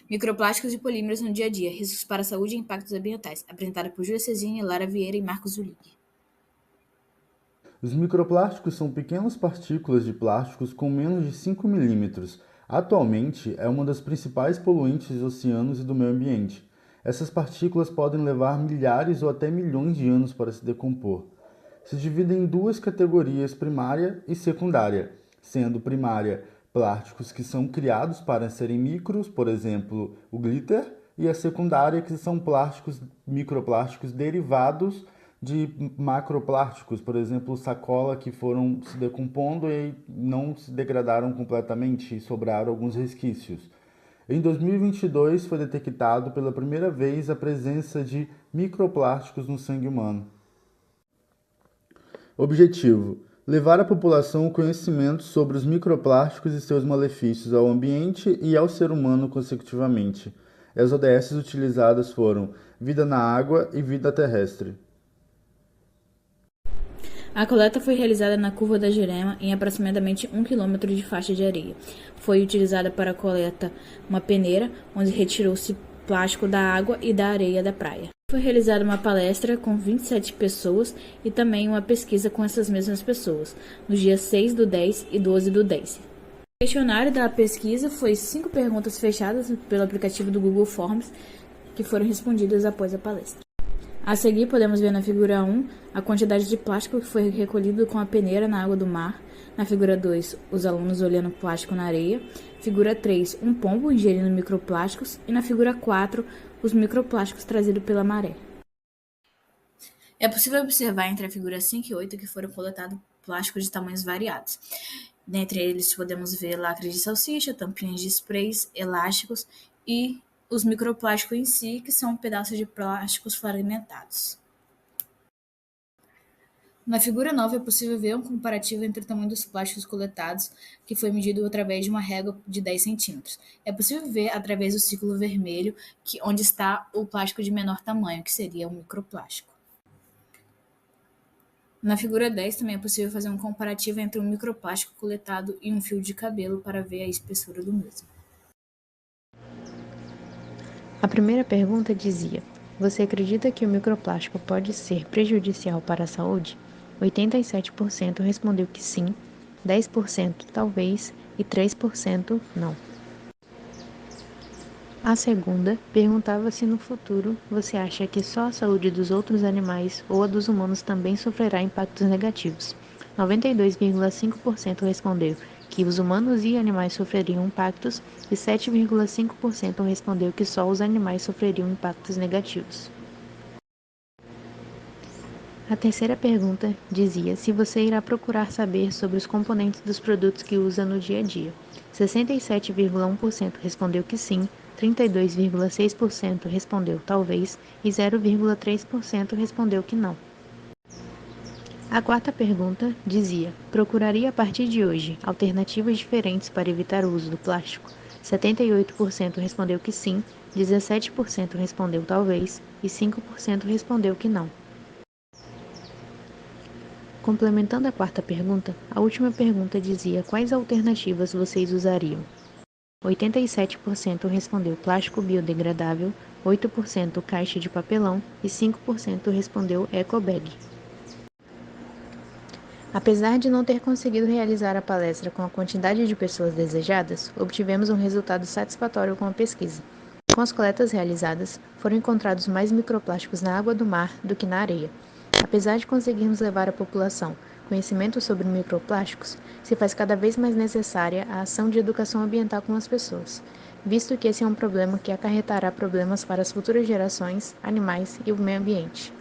Microplásticos e polímeros no dia a dia, riscos para a saúde e impactos ambientais, apresentada por Júlia Cezini, Lara Vieira e Marcos Zulig. Os microplásticos são pequenas partículas de plásticos com menos de 5 milímetros. Atualmente, é uma das principais poluentes dos oceanos e do meio ambiente. Essas partículas podem levar milhares ou até milhões de anos para se decompor. Se dividem em duas categorias, primária e secundária, sendo primária plásticos que são criados para serem micros, por exemplo, o glitter, e a secundária que são plásticos, microplásticos derivados de macroplásticos, por exemplo, sacola que foram se decompondo e não se degradaram completamente e sobraram alguns resquícios. Em 2022 foi detectado pela primeira vez a presença de microplásticos no sangue humano. Objetivo: levar à população o conhecimento sobre os microplásticos e seus malefícios ao ambiente e ao ser humano consecutivamente. As ODS utilizadas foram vida na água e vida terrestre. A coleta foi realizada na Curva da Jurema, em aproximadamente 1 quilômetro de faixa de areia. Foi utilizada para a coleta uma peneira, onde retirou-se plástico da água e da areia da praia. Foi realizada uma palestra com 27 pessoas e também uma pesquisa com essas mesmas pessoas, nos dias 6 do 10 e 12 do 10. O questionário da pesquisa foi 5 perguntas fechadas pelo aplicativo do Google Forms, que foram respondidas após a palestra. A seguir, podemos ver na figura 1 a quantidade de plástico que foi recolhido com a peneira na água do mar. Na figura 2, os alunos olhando plástico na areia. Figura 3, um pombo ingerindo microplásticos. E na figura 4, os microplásticos trazidos pela maré. É possível observar entre a figura 5 e 8 que foram coletados plásticos de tamanhos variados. Dentre eles, podemos ver lacres de salsicha, tampinhas de sprays, elásticos e os microplásticos em si, que são pedaços de plásticos fragmentados. Na figura 9 é possível ver um comparativo entre o tamanho dos plásticos coletados, que foi medido através de uma régua de 10 centímetros. É possível ver através do círculo vermelho onde está o plástico de menor tamanho, que seria o microplástico. Na figura 10 também é possível fazer um comparativo entre um microplástico coletado e um fio de cabelo para ver a espessura do mesmo. A primeira pergunta dizia: você acredita que o microplástico pode ser prejudicial para a saúde? 87% respondeu que sim, 10% talvez e 3% não. A segunda perguntava se no futuro você acha que só a saúde dos outros animais ou a dos humanos também sofrerá impactos negativos. 92,5% respondeu que os humanos e animais sofreriam impactos e 7,5% respondeu que só os animais sofreriam impactos negativos. A terceira pergunta dizia se você irá procurar saber sobre os componentes dos produtos que usa no dia a dia. 67,1% respondeu que sim, 32,6% respondeu talvez e 0,3% respondeu que não. A quarta pergunta dizia: procuraria a partir de hoje alternativas diferentes para evitar o uso do plástico? 78% respondeu que sim, 17% respondeu talvez e 5% respondeu que não. Complementando a quarta pergunta, a última pergunta dizia quais alternativas vocês usariam. 87% respondeu plástico biodegradável, 8% caixa de papelão e 5% respondeu ecobag. Apesar de não ter conseguido realizar a palestra com a quantidade de pessoas desejadas, obtivemos um resultado satisfatório com a pesquisa. Com as coletas realizadas, foram encontrados mais microplásticos na água do mar do que na areia. Apesar de conseguirmos levar à população conhecimento sobre microplásticos, se faz cada vez mais necessária a ação de educação ambiental com as pessoas, visto que esse é um problema que acarretará problemas para as futuras gerações, animais e o meio ambiente.